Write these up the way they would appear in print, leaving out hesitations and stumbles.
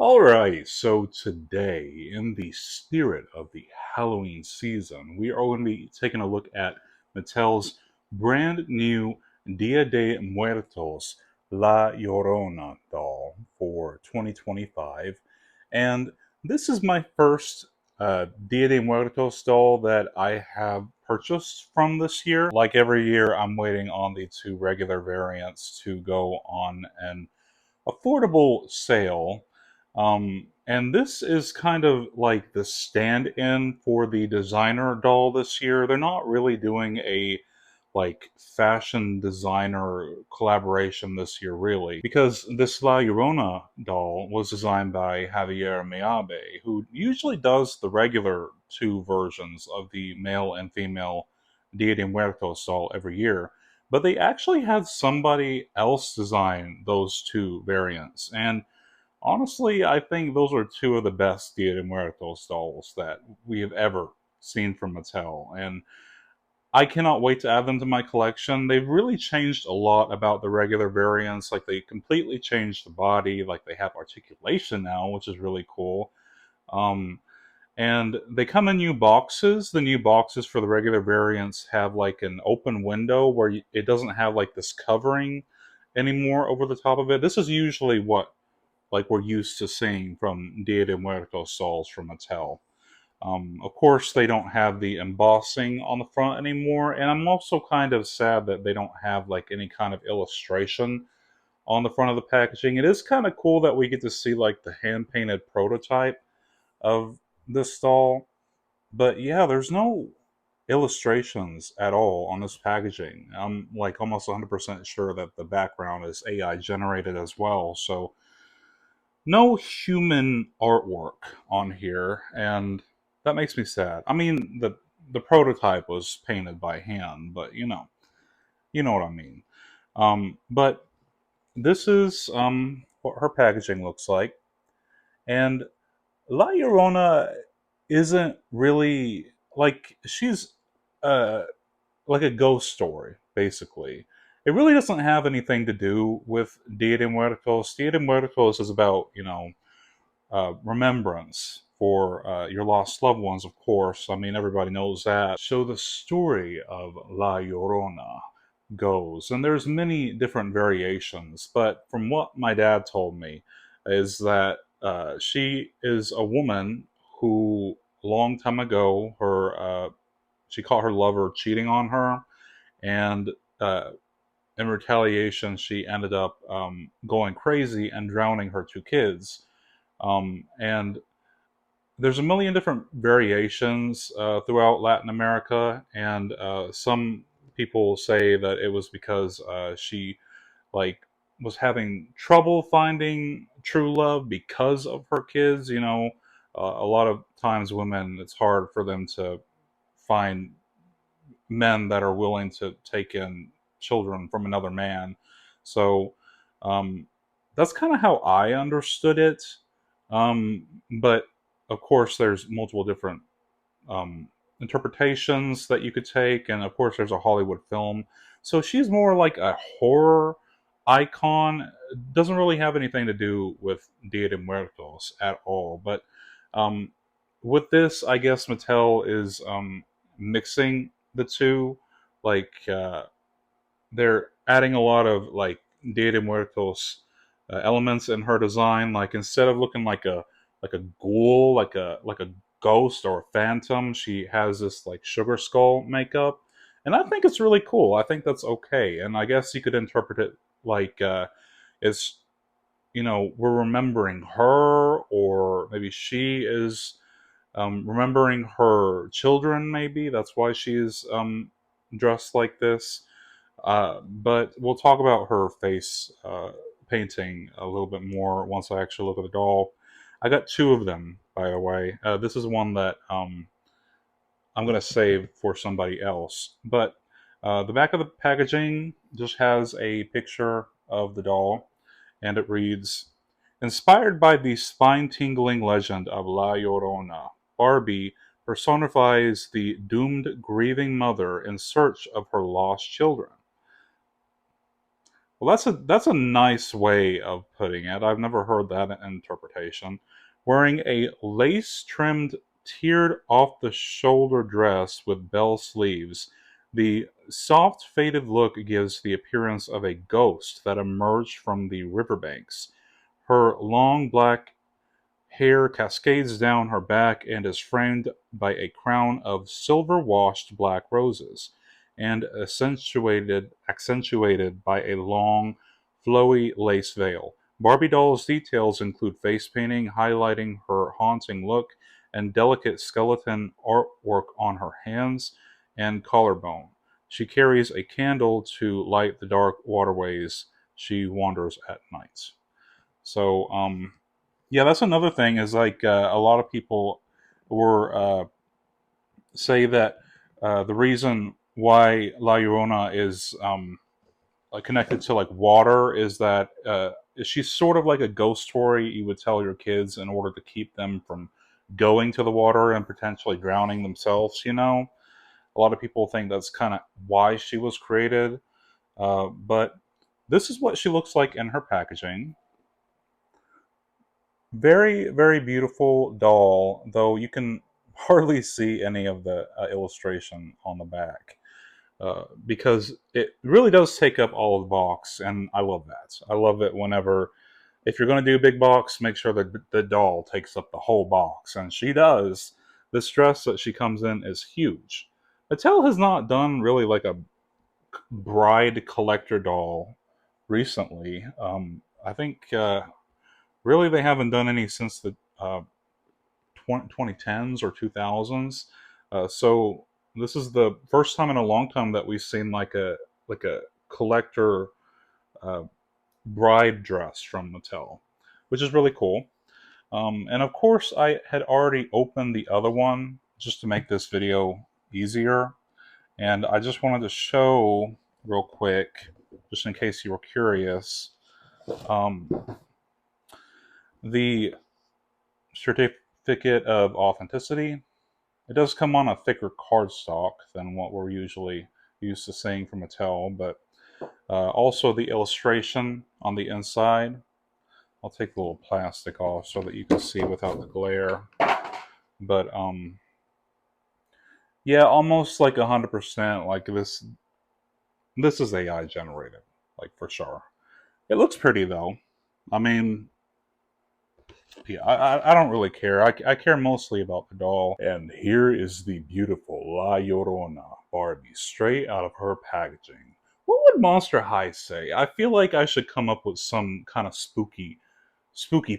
Alright, so today, in the spirit of the Halloween season, we are going to be taking a look at Mattel's brand new Dia de Muertos La Llorona doll for 2025. And this is my first Dia de Muertos doll that I have purchased from this year. Like every year, I'm waiting on the two regular variants to go on an affordable sale. And this is kind of like the stand-in for the designer doll this year. They're not really doing a like fashion designer collaboration this year, really, because this La Llorona doll was designed by Javier Miabe, who usually does the regular two versions of the male and female Dia de Muertos doll every year. But they actually had somebody else design those two variants. And honestly, I think those are two of the best Dia de Muertos dolls that we have ever seen from Mattel. And I cannot wait to add them to my collection. They've really changed a lot about the regular variants. Like, they completely changed the body. Like, they have articulation now, which is really cool. Um, and they come in new boxes. The new boxes for the regular variants have like an open window where it doesn't have like this covering anymore over the top of it. This is usually what like we're used to seeing from Dia de Muertos dolls from Mattel. Of course, they don't have the embossing on the front anymore, and I'm also kind of sad that they don't have like any kind of illustration on the front of the packaging. It is kind of cool that we get to see like the hand painted prototype of this doll, but yeah, there's no illustrations at all on this packaging. I'm like almost 100% sure that the background is AI generated as well, so no human artwork on here, and that makes me sad. I mean, the prototype was painted by hand, but you know what I mean. But this is what her packaging looks like, and La Llorona isn't really like she's uh like a ghost story, basically. It really doesn't have anything to do with Dia de Muertos. Dia de Muertos is about, remembrance for your lost loved ones, of course. I mean, everybody knows that. So the story of La Llorona goes, and there's many different variations, but from what my dad told me, is that she is a woman who, a long time ago, she caught her lover cheating on her, and uh, in retaliation, she ended up going crazy and drowning her two kids. And there's a million different variations throughout Latin America, and some people say that it was because she like was having trouble finding true love because of her kids. A lot of times women, it's hard for them to find men that are willing to take in children from another man. So um, that's kind of how I understood it. But of course, there's multiple different um, interpretations that you could take, and of course, there's a Hollywood film. So she's more like a horror icon. Doesn't really have anything to do with Dia de Muertos at all. But um, with this, I guess Mattel is mixing the two. Like they're adding a lot of like Dia de Muertos elements in her design. Like instead of looking like a ghoul, like a ghost or a phantom, she has this like sugar skull makeup, and I think it's really cool. I think that's okay, and I guess you could interpret it like it's we're remembering her, or maybe she is remembering her children. Maybe that's why she's dressed like this. But we'll talk about her face painting a little bit more once I actually look at the doll. I got two of them, by the way. This is one that I'm going to save for somebody else. But the back of the packaging just has a picture of the doll, and it reads, "Inspired by the spine-tingling legend of La Llorona, Barbie personifies the doomed grieving mother in search of her lost children." Well, that's a nice way of putting it. I've never heard that interpretation. Wearing a lace-trimmed, tiered off-the-shoulder dress with bell sleeves, the soft, faded look gives the appearance of a ghost that emerged from the riverbanks. Her long black hair cascades down her back and is framed by a crown of silver-washed black roses, and accentuated by a long, flowy lace veil. Barbie doll's details include face painting, highlighting her haunting look, and delicate skeleton artwork on her hands and collarbone. She carries a candle to light the dark waterways she wanders at night. So, yeah, that's another thing is like a lot of people were say that the reason why La Llorona is like connected to like water is that she's sort of like a ghost story you would tell your kids in order to keep them from going to the water and potentially drowning themselves. A lot of people think that's kind of why she was created, but this is what she looks like in her packaging. Very, very beautiful doll, though you can hardly see any of the illustration on the back because it really does take up all of the box, and I love that. I love it whenever, if you're going to do a big box, make sure that the doll takes up the whole box, and she does. This dress that she comes in is huge. Mattel has not done really like a bride collector doll recently. I think really they haven't done any since the 2010s or 2000s. So this is the first time in a long time that we've seen like a collector uh, bride dress from Mattel, which is really cool. And of course, I had already opened the other one just to make this video easier, and I just wanted to show real quick, just in case you were curious, um, the certificate of authenticity. It does come on a thicker cardstock than what we're usually used to seeing from Mattel, but also the illustration on the inside. I'll take the little plastic off so that you can see without the glare. But yeah, almost like 100%. Like this is AI generated, like for sure. It looks pretty though. I mean, yeah, I don't really care. I care mostly about the doll. And here is the beautiful La Llorona Barbie, straight out of her packaging. What would Monster High say? I feel like I should come up with some kind of spooky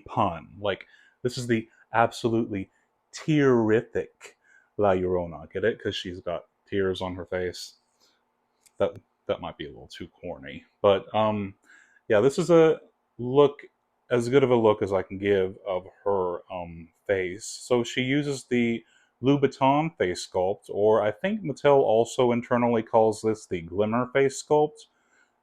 pun. Like, this is the absolutely terrific La Llorona. Get it? Because she's got tears on her face. That that might be a little too corny. But yeah, this is a look, as good of a look as I can give of her face. So she uses the Louboutin face sculpt, or I think Mattel also internally calls this the Glimmer face sculpt.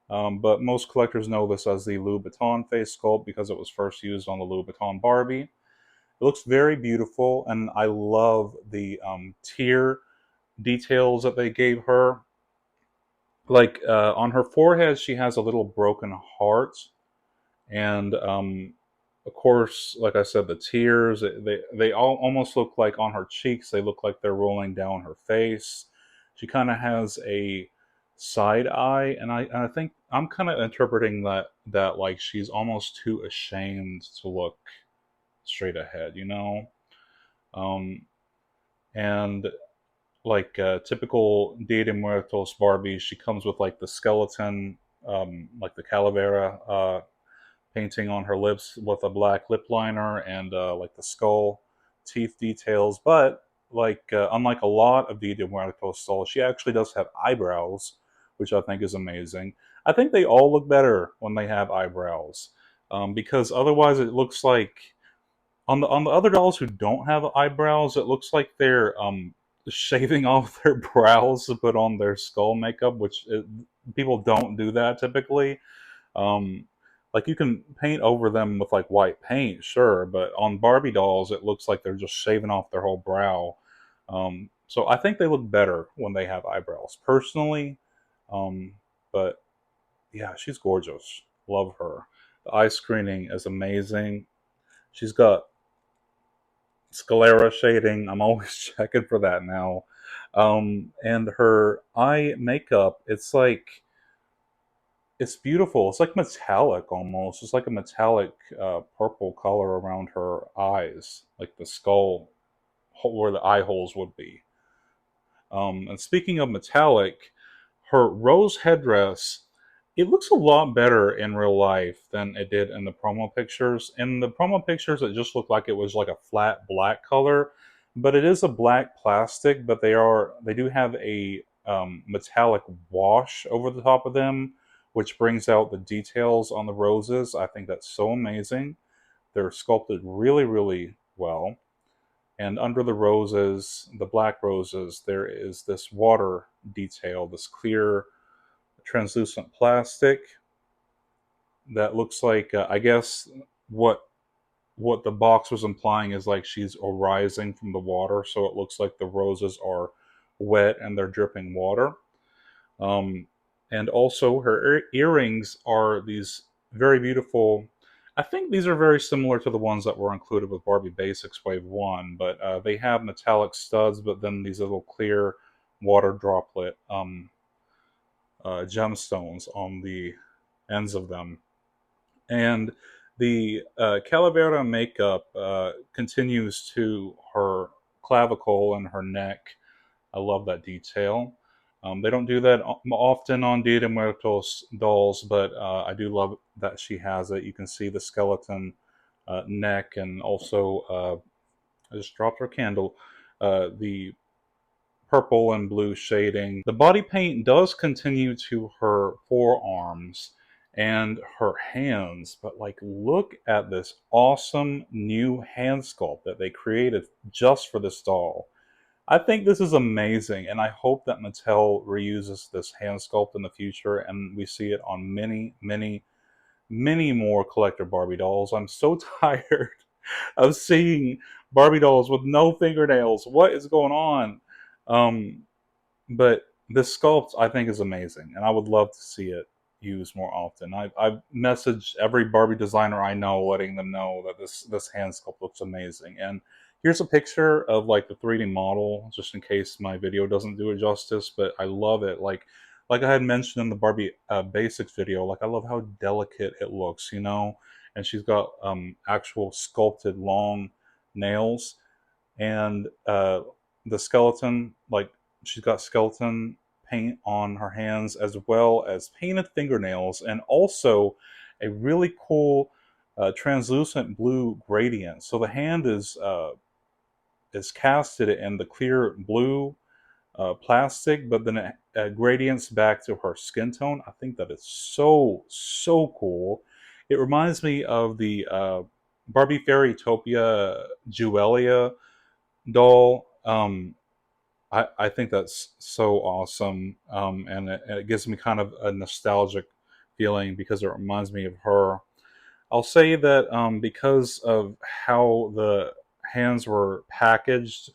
But most collectors know this as the Louboutin face sculpt because it was first used on the Louboutin Barbie. It looks very beautiful, and I love the tear details that they gave her. Like on her forehead, she has a little broken heart, and of course, like I said, the tears they all almost look like on her cheeks. They look like they're rolling down her face. She kind of has a side eye, and I think I'm kind of interpreting that like she's almost too ashamed to look straight ahead, Um, and like typical Dia de Muertos Barbie, she comes with like the skeleton, like the calavera painting on her lips with a black lip liner and like the skull teeth details. But like unlike a lot of Dia de Muertos dolls, she actually does have eyebrows, which I think is amazing. I think they all look better when they have eyebrows, because otherwise it looks like on the other dolls who don't have eyebrows, it looks like they're shaving off their brows to put on their skull makeup, which people don't do that typically. Um, like you can paint over them with like white paint, sure, but on Barbie dolls, it looks like they're just shaving off their whole brow. So I think they look better when they have eyebrows, personally. Um, but yeah, she's gorgeous. Love her. The eye screening is amazing. She's got sclera shading. I'm always checking for that now. And her eye makeup, it's beautiful. It's like metallic almost. It's like a metallic purple color around her eyes, like the skull where the eye holes would be. And speaking of metallic, her rose headdress, it looks a lot better in real life than it did in the promo pictures. In the promo pictures, it just looked like it was like a flat black color, but it is a black plastic. But they do have a metallic wash over the top of them, which brings out the details on the roses. I think that's so amazing. They're sculpted really, really well. And under the roses, the black roses, there is this water detail, this clear, translucent plastic that looks like, I guess, what what the box was implying is like she's arising from the water, so it looks like the roses are wet and they're dripping water. Um, and also, her earrings are these very beautiful. I think these are very similar to the ones that were included with Barbie Basics Wave 1, but they have metallic studs, but then these little clear water droplet gemstones on the ends of them. And the Calavera makeup continues to her clavicle and her neck. I love that detail. They don't do that often on Dia de Muertos dolls, but I do love that she has it. You can see the skeleton neck, and also I just dropped her candle. The purple and blue shading. The body paint does continue to her forearms and her hands, but like, look at this awesome new hand sculpt that they created just for this doll. I think this is amazing, and I hope that Mattel reuses this hand sculpt in the future and we see it on many, many, many more collector Barbie dolls. I'm so tired of seeing Barbie dolls with no fingernails. What is going on? Um, but this sculpt, I think, is amazing, and I would love to see it used more often. I've messaged every Barbie designer I know, letting them know that this hand sculpt looks amazing. And here's a picture of like the 3D model, just in case my video doesn't do it justice. But I love it. Like I had mentioned in the Barbie basics video, like I love how delicate it looks, you know. And she's got actual sculpted long nails, and the skeleton, like she's got skeleton paint on her hands as well as painted fingernails, and also a really cool translucent blue gradient. So the hand is casted in the clear blue plastic, but then it gradients back to her skin tone. I think that is so cool. It reminds me of the Barbie Fairytopia Juwelia doll. I think that's so awesome, and it gives me kind of a nostalgic feeling because it reminds me of her. I'll say that because of how the hands were packaged,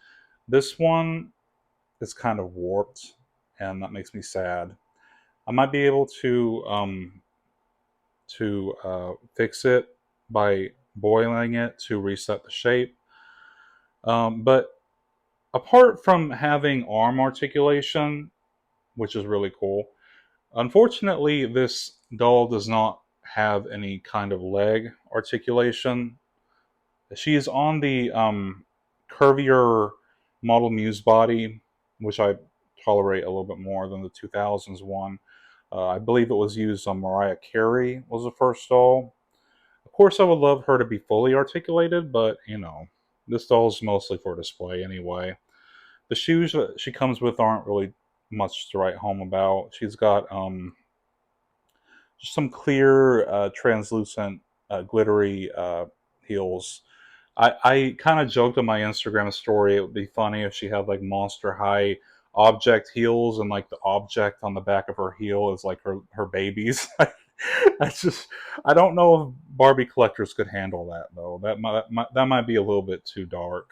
this one is kind of warped, and that makes me sad. I might be able to fix it by boiling it to reset the shape. But apart from having arm articulation, which is really cool, unfortunately, this doll does not have any kind of leg articulation. She is on the curvier Model Muse body, which I tolerate a little bit more than the 2000s one. I believe it was used on Mariah Carey was the first doll. Of course, I would love her to be fully articulated, but you know, this doll is mostly for display anyway. The shoes that she comes with aren't really much to write home about. She's got just some clear, translucent, glittery heels. I kind of joked on my Instagram story it would be funny if she had like Monster High object heels, and like the object on the back of her heel is like her babies. I just I don't know if Barbie collectors could handle that though. That might be a little bit too dark.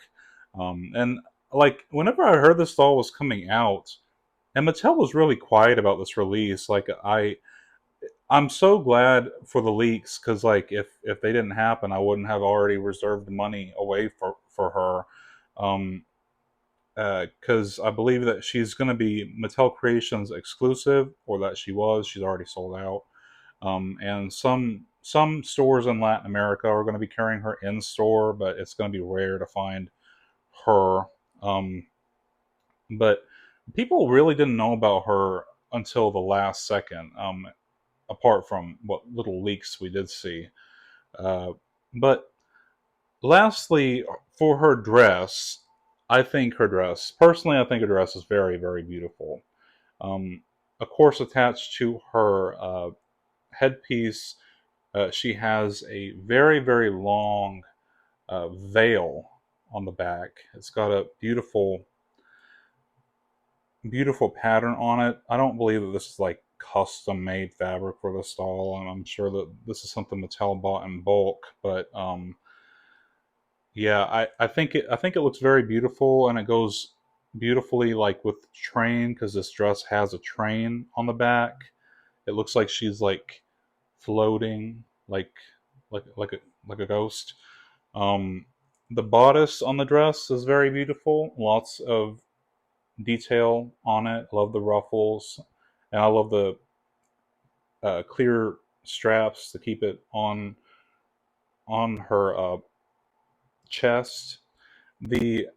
And like whenever I heard this doll was coming out, and Mattel was really quiet about this release. Like I'm so glad for the leaks because, like, if they didn't happen, I wouldn't have already reserved money away for her. Um, because I believe that she's going to be Mattel Creations exclusive, or that she was. She's already sold out. And some stores in Latin America are going to be carrying her in store, but it's going to be rare to find her. Um, but people really didn't know about her until the last second. Apart from what little leaks we did see. Uh, but lastly, for her dress, I think her dress is very, very beautiful. Um, of course, attached to her headpiece, she has a very, very long veil on the back. It's got a beautiful pattern on it. I don't believe that this is like custom made fabric for the stall, and I'm sure that this is something Mattel bought in bulk. But yeah, I think it looks very beautiful, and it goes beautifully like with the train because this dress has a train on the back. It looks like she's like floating, like a ghost. Um, the bodice on the dress is very beautiful. Lots of detail on it. I love the ruffles, and I love the clear straps to keep it on her chest. The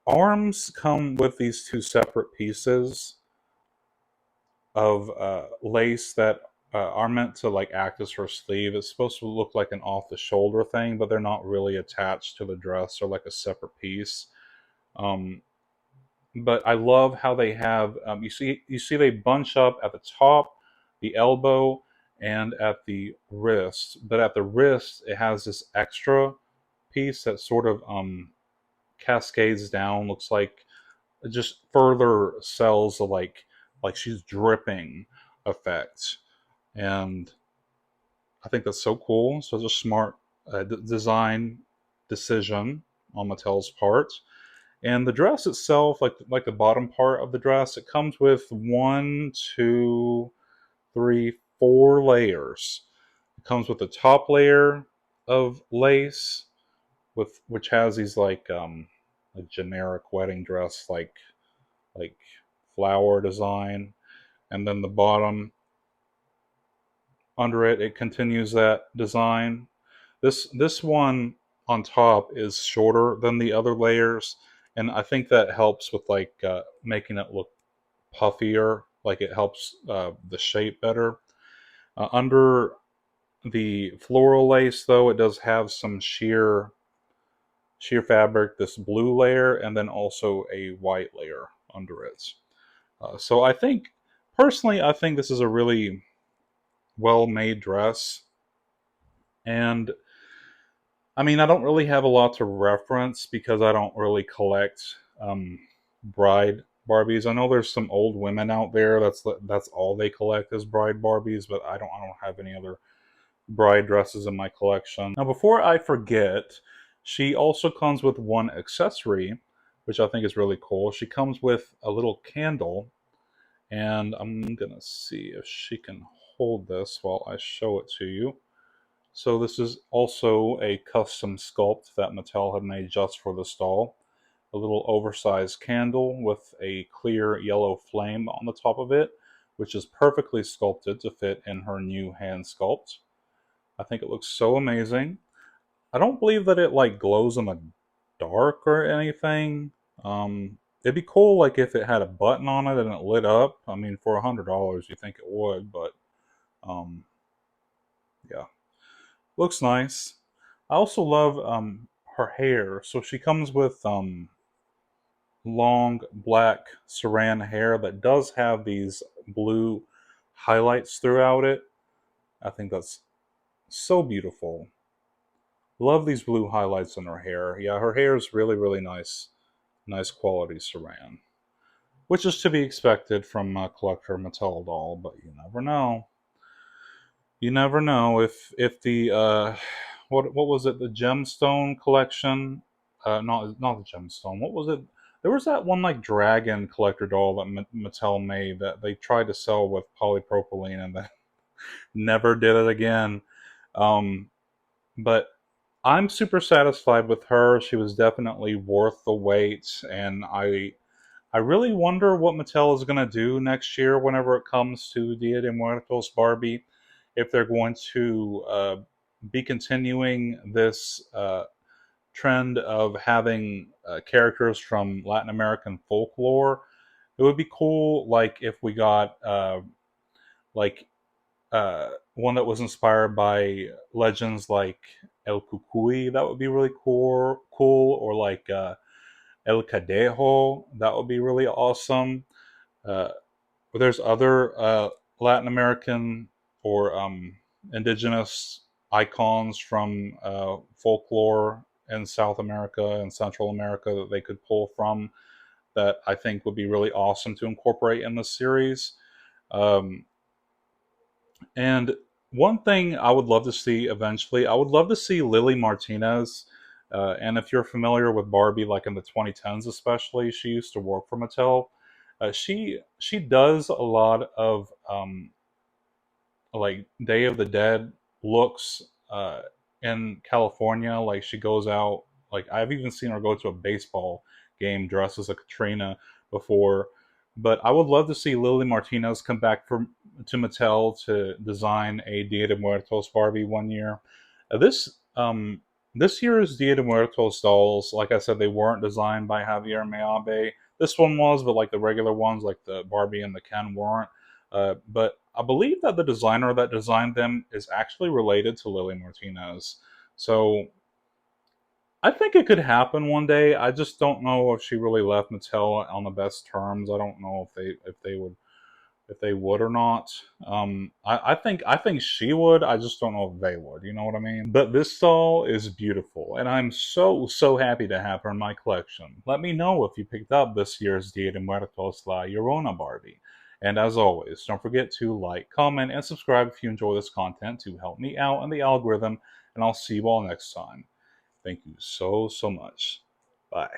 arms come with these two separate pieces of lace that are meant to like act as her sleeve. It's supposed to look like an off the shoulder thing, but they're not really attached to the dress. They're like a separate piece. Um, but I love how they have you see they bunch up at the top, the elbow, and at the wrist. But at the wrist, it has this extra piece that sort of cascades down. Looks like it just further sells the like she's dripping effect, and I think that's so cool. So it's a smart design decision on Mattel's part. And the dress itself, like the bottom part of the dress, it comes with one, two, three, four layers. It comes with the top layer of lace, with which has these like a generic wedding dress like flower design, and then the bottom under it continues that design. This one on top is shorter than the other layers, and I think that helps with like making it look puffier. Like it helps the shape better. Under the floral lace, though, it does have some sheer fabric, this blue layer, and then also a white layer under it. So I think, personally, I think this is a really well made dress. And I mean, I don't really have a lot to reference because I don't really collect bride Barbies. I know there's some old women out there that's all they collect is bride Barbies, but I don't have any other bride dresses in my collection. Now, before I forget, she also comes with one accessory, which I think is really cool. She comes with a little candle, and I'm gonna see if she can hold this while I show it to you. So this is also a custom sculpt that Mattel had made just for the stall. A little oversized candle with a clear yellow flame on the top of it, which is perfectly sculpted to fit in her new hand sculpt. I think it looks so amazing. I don't believe that it like glows in the dark or anything. It'd be cool like if it had a button on it and it lit up. I mean, for $100, you think it would, but um, yeah, looks nice. I also love her hair. So she comes with long black saran hair that does have these blue highlights throughout it. I think that's so beautiful. Love these blue highlights in her hair. Yeah, her hair is really, really nice. Nice quality saran. Which is to be expected from a collector Mattel doll, but you never know. You never know if the what was it, the gemstone collection, not the gemstone, what was it, there was that one like dragon collector doll that Mattel made that they tried to sell with polypropylene, and then Never did it again. Um, but I'm super satisfied with her. She was definitely worth the wait, and I really wonder what Mattel is going to do next year whenever it comes to Dia de Muertos Barbie. If they're going to be continuing this trend of having characters from Latin American folklore. It would be cool, like if we got like one that was inspired by legends like El Cucuy. That would be really cool. Cool, or like El Cadejo. That would be really awesome. Uh, but there's other Latin American or indigenous icons from folklore in South America and Central America that they could pull from that I think would be really awesome to incorporate in the series. Um, and one thing I would love to see eventually, I would love to see Lily Martinez. And if you're familiar with Barbie, like in the 2010s especially, she used to work for Mattel. She does a lot of like Day of the Dead looks in California. Like she goes out. Like I've even seen her go to a baseball game dressed as a Katrina before. But I would love to see Lily Martinez come back to Mattel to design a Dia de Muertos Barbie one year. This year's Dia de Muertos dolls, like I said, they weren't designed by Javier Meabe. This one was, but like the regular ones, like the Barbie and the Ken, weren't. But I believe that the designer that designed them is actually related to Lily Martinez. So I think it could happen one day. I just don't know if she really left Mattel on the best terms. I don't know if they would or not. I think she would. I just don't know if they would. You know what I mean? But this doll is beautiful, and I'm so happy to have her in my collection. Let me know if you picked up this year's Dia de Muertos La Llorona Barbie. And as always, don't forget to like, comment, and subscribe if you enjoy this content to help me out in the algorithm. And I'll see you all next time. Thank you so much. Bye.